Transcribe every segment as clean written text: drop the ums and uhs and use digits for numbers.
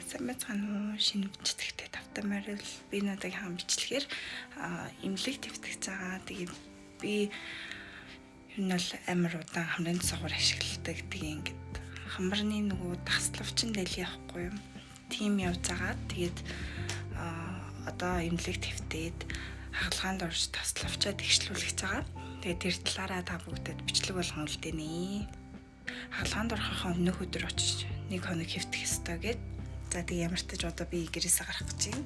Самбайцгаан шинэ бичлэгтэй тавтамаар л би надад бичлэгээр имлэг твтгэж байгаа. Тэгээд би ер нь бол амар удаан хамрын цогоор ашигладаг. Тэгээ ингээд хамрын нөгөө таславчин дэл явахгүй юм. Тим явж байгаа. Тэгээд одоо имлэг твтээд хагалгаанд орж таславчаа тэгшлүүлж байгаа. Тэгээд тэр талаараа та бүгдэд бичлэг болгон үлдээнэ. Хагалгаанд орохын өмнөх өдөр очиж 1 хоног хэвтэх ёстой гэд. За тэг ямар ч тач одоо би гэрээсээ гарах гэж байна.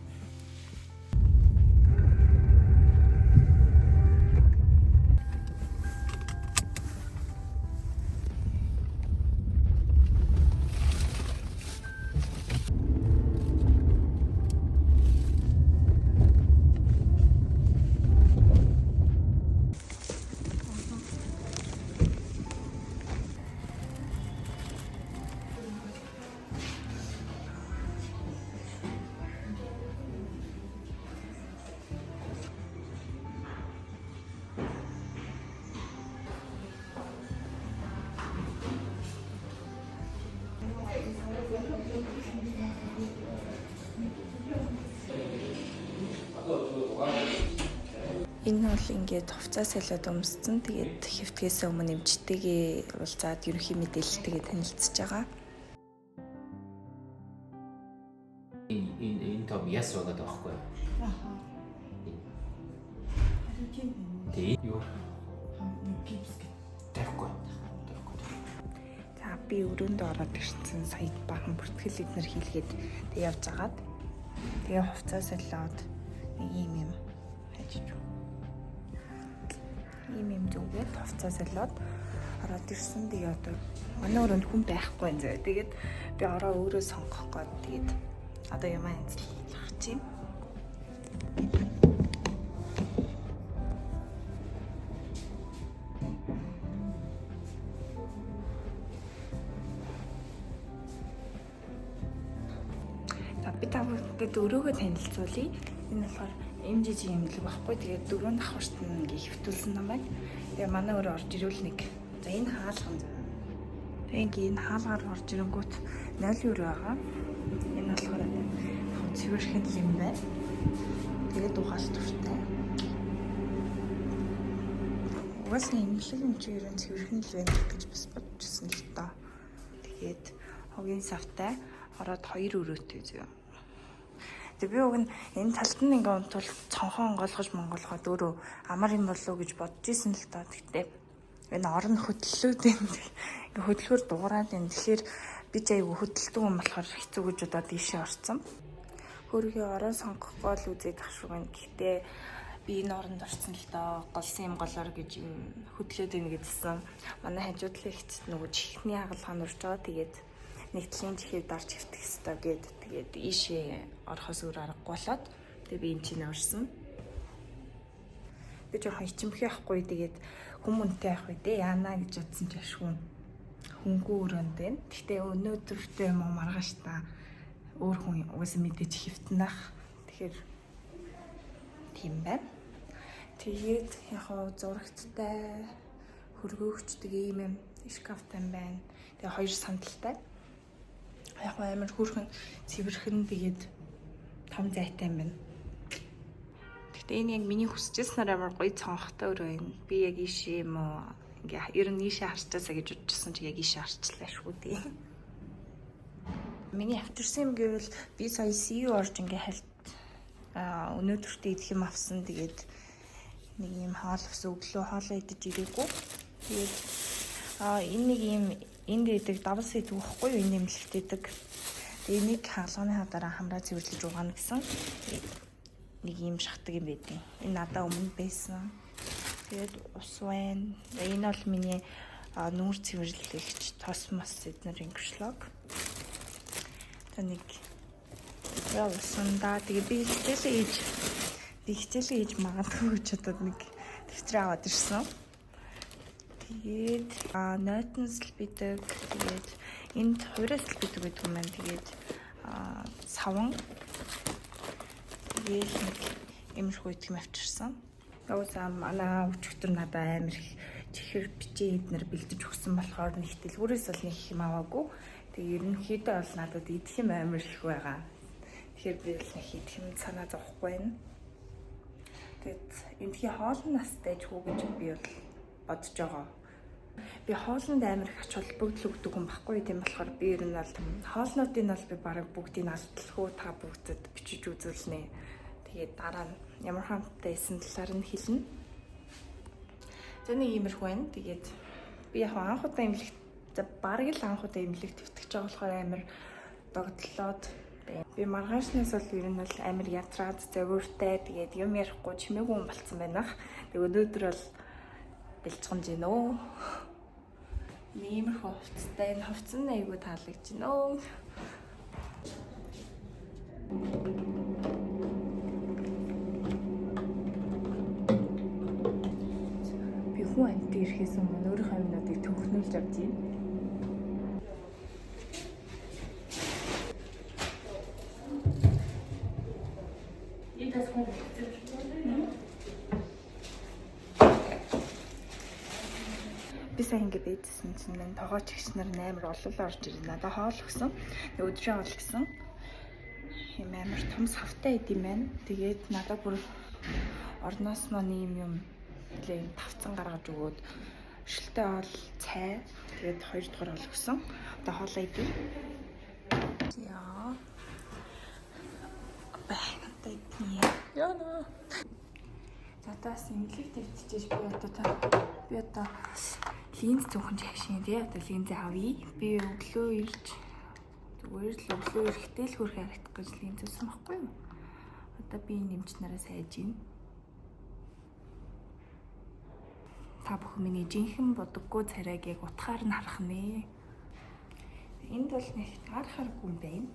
Энэ бол ингээд хувцас солиод өмссөн. Тэгээд хэвтгээс өмнө эмчтэйгээ уулзаад ерөнхий мэдээлэлтэйгээ танилцж байгаа. Энэ том яс байгаа даахгүй. Аа. Тий. Юу? Тэхгүй. За би өрөөнд ороод ирсэн. Сая бахан бүртгэл эднэр хийлгээд тэг явж агаад. Тэгээ хувцас солиод нэг юм хажиж. Ийм зүгээд хувцас солиод ороод ирсэн. Тэгээ одоо манай өрөөнд хүн байхгүй юм зөө. Тэгээд би ороо өөрөө сонгох гээд тэгээд одоо юм анзлах чинь. За би та бүхэнд өрөөгөө танилцуулъя. Энэ болохоор MGG имлэг баггүй. Тэгээд 4 давхарт нь ингээ хэвтүүлсэн юм байна. Тэгээ манай өрөө орж ирвэл нэг. За энэ хаалган. Тэгээ энэ хаалгаар орж ирэнгүүт 0 өрөө байгаа. Энэ болохоор цэвэрхэн юм байна. Тэгээд угаал туртай. Угаасны имлэг юм чи ерөн цэвэрхэн л байна гэж бас бодчихсон л доо. Тэгээд хогийн савтай ороод 2 өрөөтэй зөө. Би уг нь энэ талд нь ингээ унтвал цонхон голгож монголгоод өөрөө амар юм болов гэж бодож исэн л доо. Тэгтээ энэ орон хөдлөлүүд ингээ хөдөлгөөр дуурайд энэ. Тэгэхээр би ч айгүй хөдөлтөө юм болохоор хэцүү гэж удаад ийшээ орсон. Хөргөө ороо сонгохгүй л үзээд ах шиг байна. Гэхдээ би энэ оронд орсон л доо. Голсон юм голоор гэж юм хөдлөөд ийн гэдсэн. Манай хажуудлын ихт нөгөө чихний хагалгаанд урж байгаа. Тэгээд нэг талын чихийг дарж хэвтэх ёстой гэд тэгээд ийшээ орохоос өөр аргагүй болоод тэгээд би энэ чинь орсон. Би жоохон ичимхий ахгүй тэгээд хүмүүнтэй ах үедээ яана гэж бодсон ч ашгүй хөнгөө өрөөнд байна. Гэхдээ өнөөдөртөө юм маргааш та өөр хүн угаасаа мэдээж хэвтнах. Тэгэхээр тийм байна. Тэгээд яг зурагттай хөргөөгчдөг ийм шкафтай байна. Тэгээ 2 сандалтай. Яг амар хүүрхэн цэвэрхэн тэгээд том зайтай юм байна. Гэтэ энэ яг миний хүсчихснээр амар гоё цонхтой өрөө юм. Би яг ийшээ юм уу ингээ ер нь ийшээ харчаасаа гэж бодчихсон чи яг ийшээ харчлаа шүү дээ. Миний авчирсан юм гэвэл би сая CU орж ингээ хальт өнөөдөртөө идэх юм авсан. Тэгээд нэг юм хоол ус өглөө хоолоо идэж ирээгүй. Тэгээд энэ нэг юм энд идэг давс идэх байхгүй юу, энэ нэмлэгт идэг. Тэгээ нэг хаалганы хадараа хамраа цэвэрлэж угаана гэсэн нэг юм шахдаг юм байдیں۔ Энэ надаа өмнө байсан. Тэгээд ус байна. Энэ бол миний нүүр цэвэрлэгч Тосмос эднэр ингшлог. За нэг явсан да. Тэгээ би хичээлээ хийж магадгүй гэж бодоод нэг төвчрээ аваад ирсэн. Тэгээд нойтнс л бидэг. Тэгээд энд хураас л бидэг гэдэг юм байна. Тэгээд саван. Тэгээд нэг эмэрхүү идэх юм авчирсан. Яасан манай өчигдөр надад амар их чихэр бичээ эднэр бэлдэж өгсөн болохоор нэг дэлгүүрээс бол нэг юм аваагүй. Тэгээ ерөнхийдөө бол надад идэх юм амар их байгаа. Тэгэхээр би л нэг идэх юм санаа зовхгүй байна. Тэгээд эндхийн хоолны настай ч хүү гэж би бол бодож байгаа. Би хоолнд амар их ач холбогдол өгдөг хүн байхгүй тийм болохоор би ер нь бол хоолнуудыг бол би бараг бүгдийг алдлахуу та бүгдэд бичиж үзүүлнэ. Тэгээд дараа нь ямар хамттай исэн талаар нь хэлнэ. За нэг иймэрхүү байна. Тэгээд би яг анх удаа имлэгт бараг л анх удаа имлэгт твтгэж байгаа болохоор амар догтлоод би маргаашнаас бол ер нь бол амар ятраад зовиртай тэгээд юм ярихгүй чимээгүй хүн болцсон байна. Тэгээд өнөөдөр бол бэлчгэнж гинэ өө. Нэмэр хувцастай энэ хувцас нь айгүй таалагдж байна өө. Би хүн амт ирэхээс өмнө өөрийнхөө юмнуудыг төвхнүүлж авч юм. Би сайн ингэ бийдсэн чинь энэ тогооч гэгч нар амар олол орж ирнэ. Надад хоол өгсөн. Өдрөө хоол гэсэн. Ийм амар том савтай идэм байна. Тэгээд надад бүр орноос маань юм тийм тавцан гаргаж өгөөд шилтэй хоол цай. Тэгээд 2 дугаар хоол өгсөн. Одоо хоолоо идэ. Яа. Бай яна. Затаас имлэг дэвтчихэж би одоо линз зөвхөн жагшин тий. Одоо линзээ авъя. Би өглөө ирж зүгээр л өглөө ирэхдээ л хөрх харагдах гэж линз өгсөн байхгүй юу? Одоо би нэмж нараа сайж гин. Та бүхэн миний жинхэнэ бодоггүй царайг яг утгаар нь харах нэ. Энд бол нэг гар харахгүй юм байна.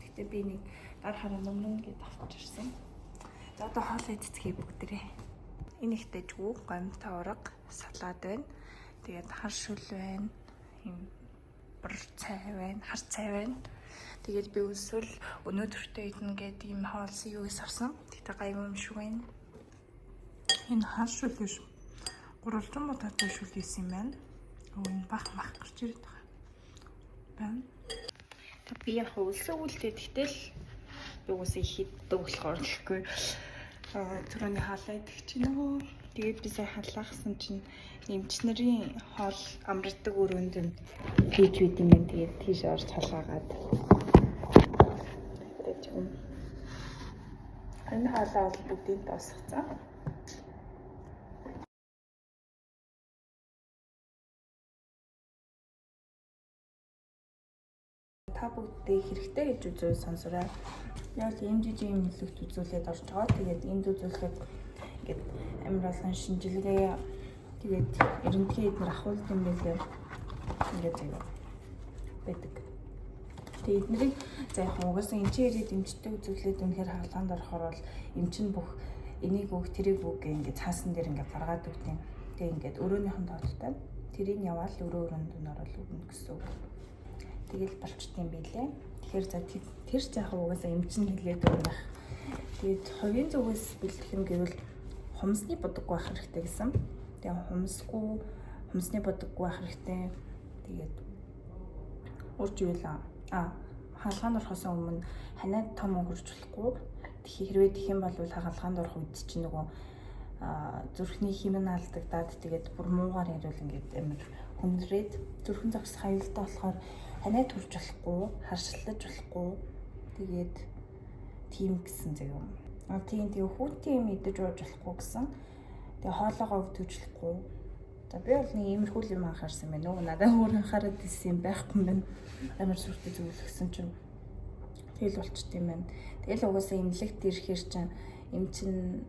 Гэхдээ би нэг гар хараа нүмнүн гэдээ авчирсан. За одоо хоол идцгээе бүгдээрээ. Энэ их дэжгүй гомтой ураг салаад байна. Тэгээд хар шүл байна. Им бор цай байна, хар цай байна. Тэгээд би өсвөл өнөөдөртөө идэнэ гэдэг ийм хоолсон юугээс авсан. Тэгтээ гайгүй юм шиг байна. Энэ хар шүл биш. Гурвалжин модтой шүл ийсэн юм байна. Энэ бах гарч ирээд байна. Би яг өлсөө үлдээ тэгтэл би уусаа хитдэг болохоор гэхгүй түрүүний хаалаа идэх чинь нөө. Тэгээд би сая халаахсан чинь эмч нарын хоол амардаг өрөөнд нь хийж үйд юм байна. Тэгээд тийш орж халаагаад тэгээд юм. Энэ хаалаа бол бүгдийг дуусгацсан. Та бүгдээ хэрэгтэй гэж үзвэл сонсорой. Яг ийм жижиг юм хэлэгт үзүүлээд орж байгаа. Тэгээд энд үзүүлэхэд ингээд амар олон шинжилгээ тэгээд ерөнхий эднэр ахуулт юм байлээ. Ингээд заяа байдаг. Тэгээд эднэрийг за яг угаасаа энэ чинь ирээд эмчтэй үзүүлээд үнэхээр хаалганд орохоор бол эмч нь бүх энийг өг тэрийг өг ингээд цаасан дээр ингээд гаргаад өгдөг. Тэгээд ингээд өрөөнийхэн тооттой тэрийг яваал өрөө өрөөнд нь орол өгнө гэсэн үг. Тэгэл болчт юм билээ. Тэгэхээр за тэр ч яг угаасаа эмч нь хэлээд өгнөх. Тэгээд хувийн зүгээс бэлдэх юм гэвэл хумсны бодоггүй байх хэрэгтэй гэсэн. Тэгээ хумсны бодоггүй байх хэрэгтэй. Тэгээд урж юулаа. Хаалгаанд орохоос өмнө ханаад том өнгөрч болохгүй. Хэрвээ тэх юм бол хаалгаанд орох үед чинь нөгөө зүрхний химэн алдагдаад тэгээд бүр муугаар ирвэл ингээд амар хүндрээд зүрхэн зогсох аюултай болохоор ханаад хүрч болохгүй, харшилтаж болохгүй. Тэгээд тийм гэсэн зэ юм. Тийм хүүтийн юм идэж ууж болохгүй гэсэн. Тэгээ хоолоогоо өвтөж болохгүй. За би бол нэг иймэрхүү юм анхаарсан байна. Нөгөө надад өөр анхаарал ирсэн юм байхгүй юм байна. Амар сүртэй зөвлөсөн чинь тэгэл болчт юм байна. Тэгэл угаасаа имлэгт ирэхээр чинь эм чин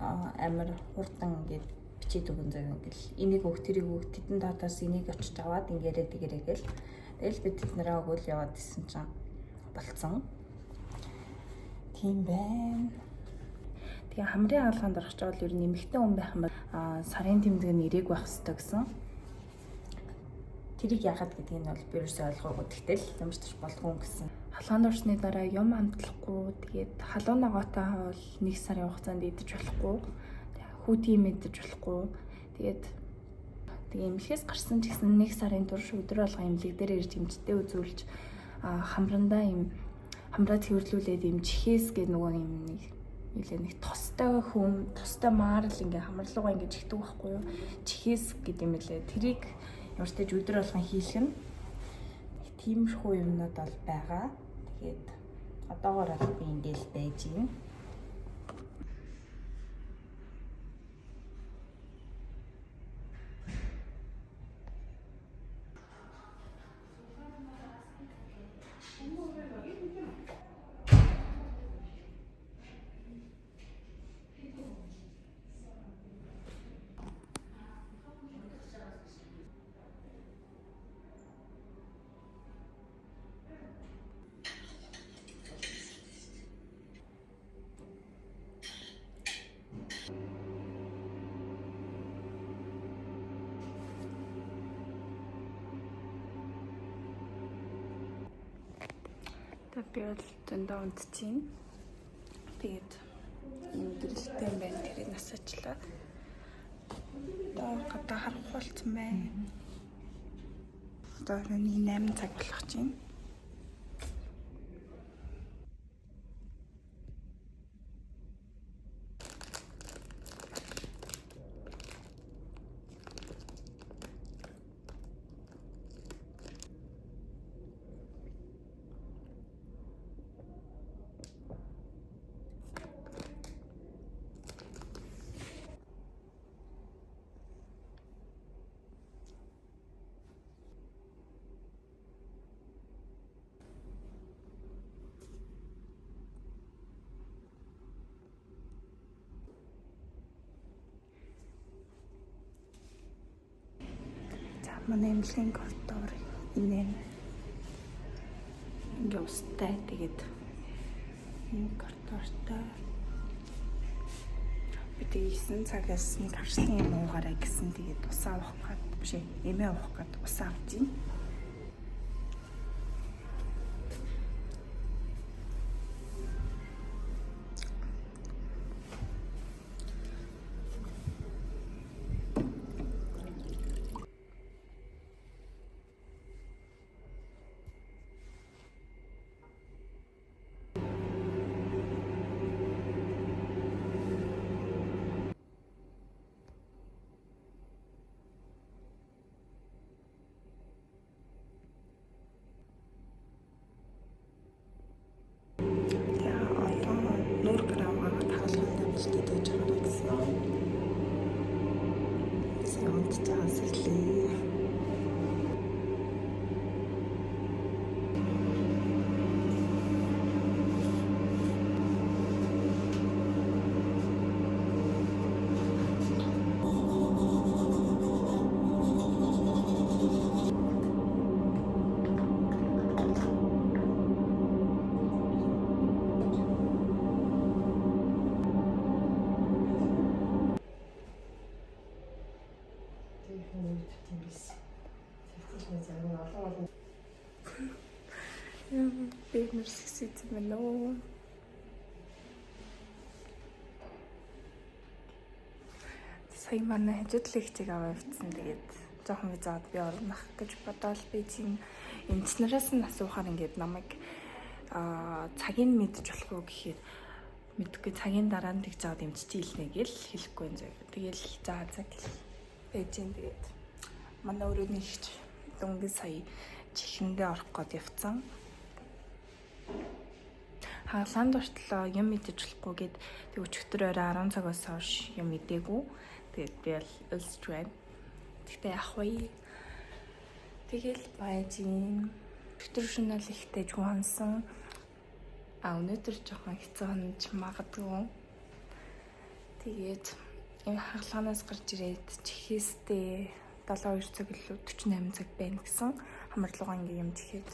амар хурдан ингээд бичээд өгөн зав ингээл энийг өг тэрийг өг тэдэн доотоос энийг очиж аваад ингээрээ тэгэрээ гэл тэгэл бид тэднэрээ өгөөл яваад исэн чинь болцсон. Тийм байна. Тэгээ хамрын хаалганд орох жол ер нь нэмэгтэй хүн байх юм бол сарын тэмдэг нь ирээг байх хэрэгтэй гэсэн. Тэрийг яагаад гэдгийг нь бол би юусоо ойлгоогүй. Тэгтэл ямар ч болдгоо гэсэн. Хаалганд орсны дараа юм амтлахгүй тэгээд халуун ногоотой хоол 1 сарын хугацаанд идэж болохгүй. Хүүтийн мэдэж болохгүй. Тэгээд Тэгээ эмнэлгээс гарсан ч гэсэн 1 сарын турш өдөр болго эмнэлэг дээр ирж эмчтэй үзүүлж хамраа цэвэрлүүлээд юм чихээс гэдэг нөгөө юм нэг тостой тостой маарл ингээ хамралуугаа ингээ чихдэг байхгүй юу? Чихээс гэдэг юм лээ. Тэрийг ямар ч таж өдөр болгон хийлгэх нь тиймэрхүү юмнууд бол байгаа. Тэгээд одоогоор би ингээл байж юм. Би бол зөндөө унтчихин. Тэгээд энэ гэрэлтэй юм байна. Тэрийг насаачлаа. Одоо харах болсон байна. Одоо 8 цаг болох чинь. Манай эмнэлгийн коридор инээ. Ингээ устай тэгээд энэ коридортой би тэгээд 9 цагаас нэг харсны юм уугаарай гэсэн тэгээд усаа авах гээд биш эмээ авах гээд усаа авч ийн. Би нэрсгсэж байна уу? Сая манай хажуудлыгчийг аваавцсан. Тэгээд жоохон визаад би орнох гэж бодоод би тийм эмчнээс нь асуухаар ингээд намайг цагийг мэдж болох уу гэхээр мэдгүй цагийн дараа нь тэгж аваад эмчиж илнэ гэж хэлэхгүй юм заяа. Тэгээл за байж юм тэгээд манай өрөөний ихч дөнгөж сая чихэндээ орох гээд явцсан. Хаалгаанд ортлоо юм мэдэж болохгүйгээд тэг өчигдөр орой 10 цагаас хойш юм мэдээгүй. Тэгээд би бол өлсчвэн. Тэгтээ ах вэ? Тэгэл баяжин. Өчигдөр шөнөөл ихтэй жуунсан. Өнөөдөр жоохон хэцүү хонож магадгүй. Тэгээд энэ хаалганаас гарч ирээд чихээстэй 72 цаг илүү 48 цаг байна гэсэн хамарлуугаа ингээм юм чихээд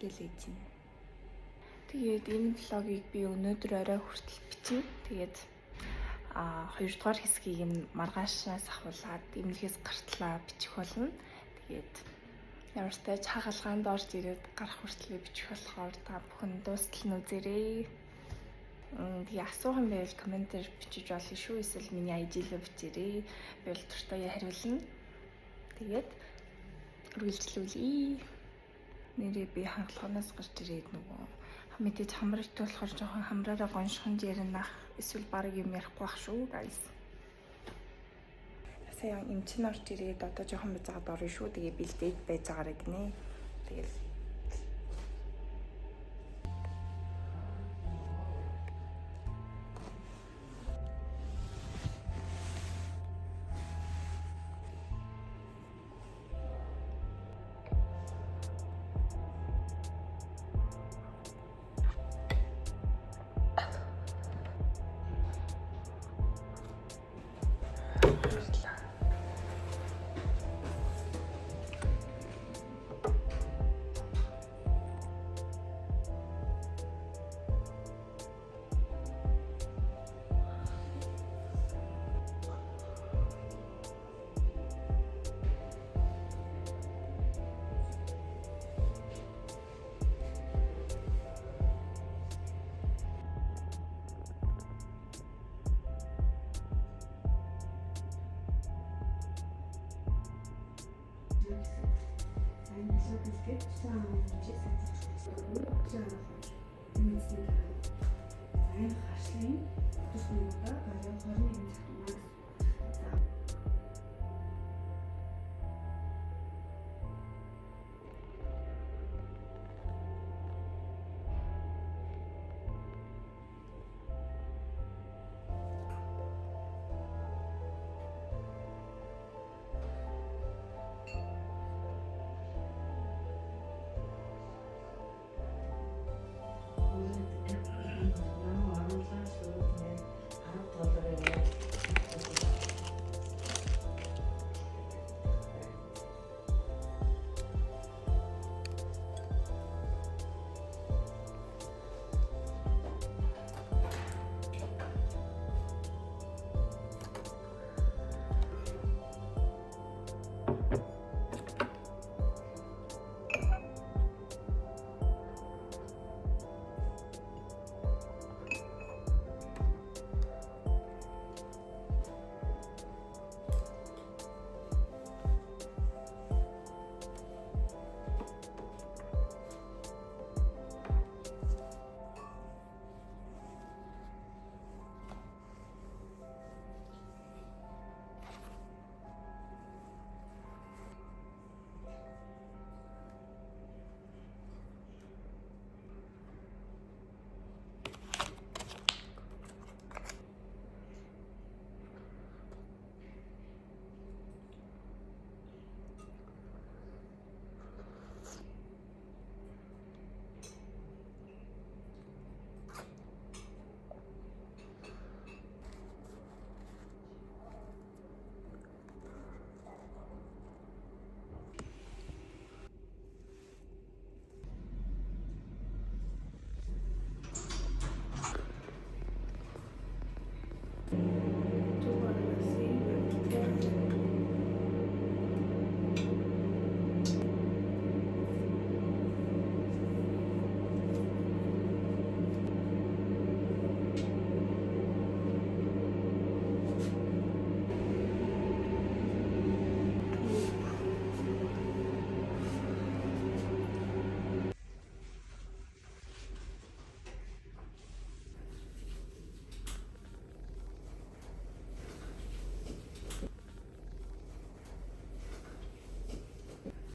гэлээж байна. Тэгээд энэ влогийг би өнөөдөр орой хүртэл бичнэ. Тэгээд 2 дугаар хэсгийг нь маргаашаас ахуулаад эмнэлгээс гартлаа бичих болно. Тэгээд ямар ч тач хагалгаанд орж ирээд гарах хүртэл бичих болохоор та бүхэн дуустал нь үзээрэй. Тэгээ асуух юм байвал комментээр бичиж болно шүү. Эсвэл миний IG-лөө бичээрэй. Би бол дуртай хариулна. Тэгээд үргэлжлүүлье. Нэрээ би хангалагнаас гарч ирээд нөгөө мэдээж хамрагт болохоор жоохон хамраараа гоншхонд яринах эсвэл баг юм ярихгүй бах шүү guys. Сая эмчин орж ирээд одоо жоохон бизаад орно шүү. Тэгээ бэлдээд байж байгаарэ гинэ. Тэгэл Харшлын 20 минутаа баруун 21 цаг